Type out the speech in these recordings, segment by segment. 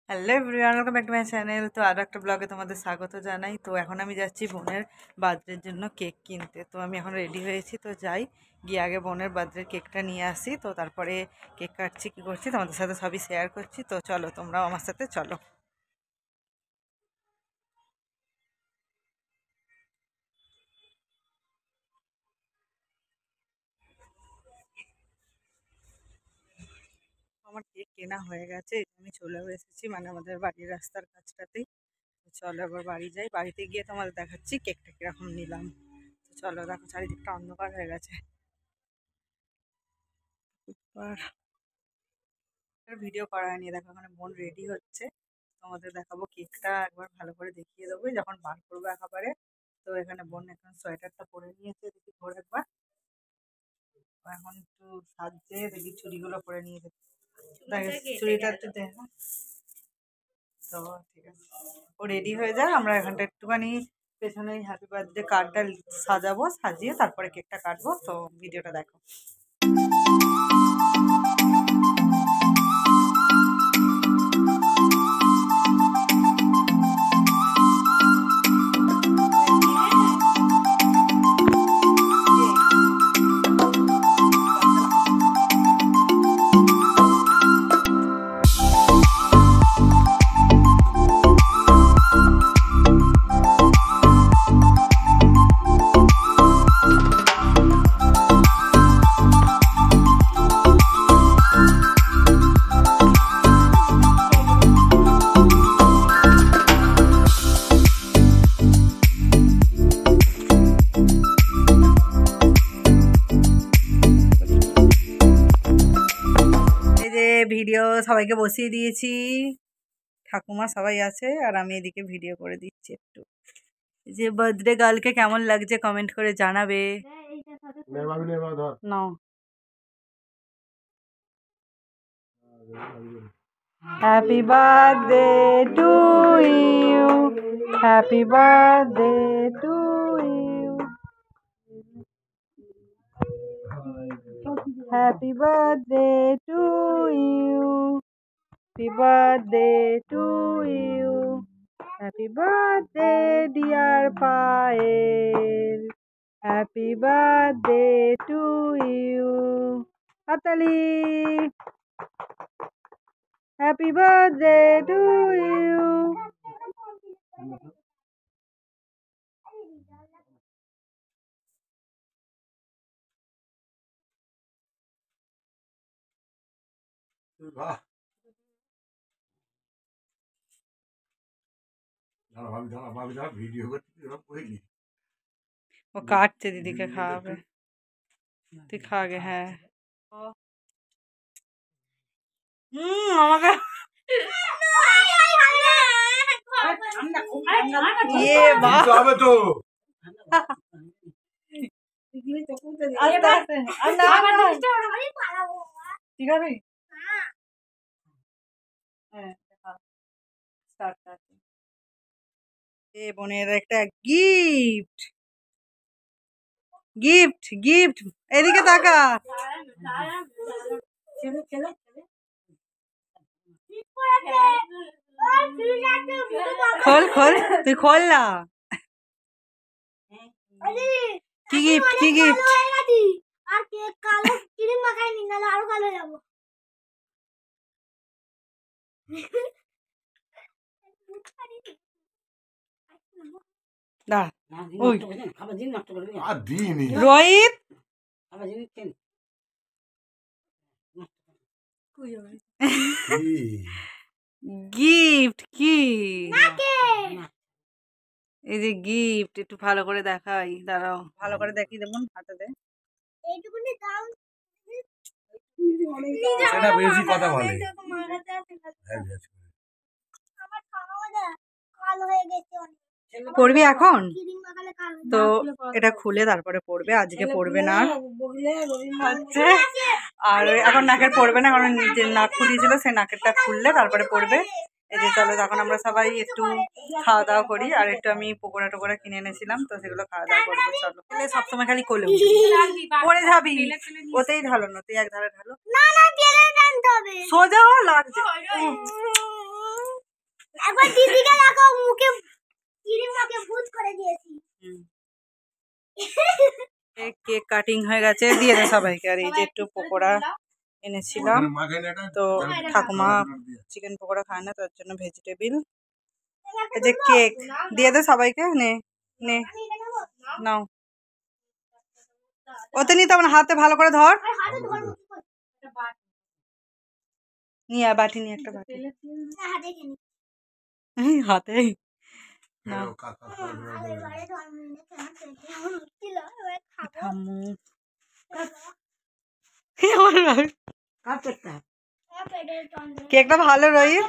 Hello everyone, welcome back to my channel. তো আরও একটা ব্লগে তোমাদের স্বাগত জানাই। তো এখন আমি যাচ্ছি বোনের বার্থডের জন্য কেক কিনতে। তো আমি এখন রেডি হয়েছি, তো যাই গিয়ে আগে বোনের বার্থডের কেকটা নিয়ে আসি। তো তারপরে কেক কাটছি, কী করছি তোমাদের সাথে সবই শেয়ার করছি। তো চলো, তোমরাও আমার সাথে চলো। আমার কেক কেনা হয়ে গেছে, আমি চলেও এসেছি, মানে আমাদের বাড়ির রাস্তার কাছটাতেই। তো চলো এবার বাড়ি যাই, বাড়িতে গিয়ে তোমাদের দেখাচ্ছি কেকটা কীরকম নিলাম। তো চলো, দেখো চারিদিকটা অন্ধকার হয়ে গেছে। ভিডিও করা হয়নি, দেখো এখানে বোন রেডি হচ্ছে। তোমাদের দেখাবো কেকটা, একবার ভালো করে দেখিয়ে দেবো যখন বার করবো একেবারে। তো এখানে বোন এখন সোয়েটারটা পরে নিয়েছে, দেখি ঘোর একবার। এখন একটু সাজছে, দেখি চুড়িগুলো পরে নিয়েছে। চুড়িটা একটু দেখো। তো ঠিক আছে, ও রেডি হয়ে যায়, আমরা এখানটা একটুখানি পেছনে হ্যাপি বার্থডে কার্ডটা সাজাবো, সাজিয়ে তারপরে কেকটা কাটবো। তো ভিডিওটা দেখো। ভিডিও সবাইকে বসিয়ে দিয়েছি, ঠাকুমা সবাই আছে, আর আমি এদিকে ভিডিও করে দিচ্ছি একটু। যে বার্থডে গার্লকে কেমন লাগছে কমেন্ট করে জানাবে। নাও, happy birthday to you, happy birthday to you, happy birthday to you, happy birthday to you, happy birthday dear Payel, happy birthday to you. হাততালি। Happy birthday to you. ও কাটছে, দিদিকে খাওয়াবে, তুই খা আগে। হ্যাঁ, আমাকে ঠিক আছে। বোনের একটা গিফট, গিফট, গিফট, এদিকে তাকা। খোল খোল, তুই খোল না। কি গিফট, কি গিফট? রোহিত, গিফট কি? এই যে গিফট, একটু ভালো করে দেখাই, দাঁড়াও ভালো করে দেখিয়ে দেবো, হাতে দে। বেশি কথা বলে। পড়বি এখন? তো এটা খুলে তারপরে পড়বে, আজকে পড়বে না হচ্ছে। আর এখন নাকের পড়বে না, কারণ যে নাক ফুটিয়েছিল সেই নাকেরটা খুললে তারপরে পড়বে। এই যে চলো, তখন আমরা সবাই একটু খাওয়া দাওয়া করি। আর একটু আমি পকোড়া টোকোড়া কিনে এনেছিলাম, তো সেগুলো খাওয়া দাওয়া করবো। চলো, সবসময় খালি কোলে পড়ে যাবি, ওতেই ঢালো না, তুই এক ধারে ঢালো, সোজা লাগছে। দিদিকে দেখো মুখে চিড়িমাকে ভূত করে দিয়েছি। কেক কাটিং হয়ে গেছে, দিয়ে দে সবাইকে। আর এই যে একটু পকোড়া এনেছিলাম, তো ঠাকুমা চিকেন পকোড়া খায় না, তার জন্য ভেজিটেবিল। এই যে কেক দিয়ে দে সবাইকে, নে নে নাও। ওতে নিতে আমার হাতে ভালো করে ধর, নিয়ে বাটি নিয়ে একটা বাটি হাতে না। কেকটা ভালো রোহিত,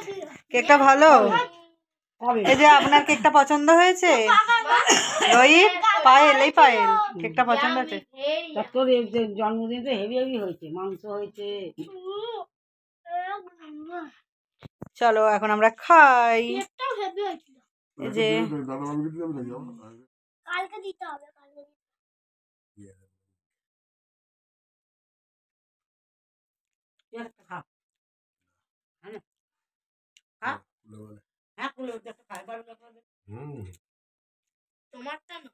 কেকটা ভালো। এই যে আপনার কেকটা পছন্দ হয়েছে রোহিত? পায়েল, এই পায়েল কেকটা পছন্দ হয়েছে? তোর জন্মদিন তো হেভি হেভি হয়েছে, মাংস হয়েছে। চলো এখন আমরা খাই। এই যে কালকে দিতে হবে, কালকে তোমারটা না।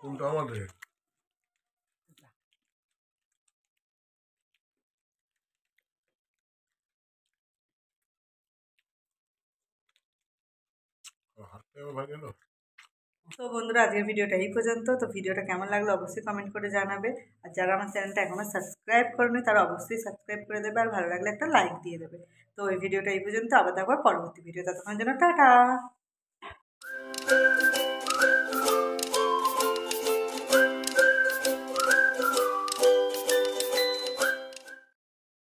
কোনটা আমাদের? তো বন্ধুরা আজকের ভিডিওটা এই পর্যন্ত। তো ভিডিওটা কেমন লাগলো অবশ্যই কমেন্ট করে জানাবে। আর যারা আমার চ্যানেলটা এখনো সাবস্ক্রাইব করেনি তারা অবশ্যই সাবস্ক্রাইব করে দেবে, আর ভালো লাগলে একটা লাইক দিয়ে দেবে। তো এই ভিডিওটা এই পর্যন্ত, আবার দেখো পরবর্তী ভিডিও। ততক্ষণ জন্য টাটা।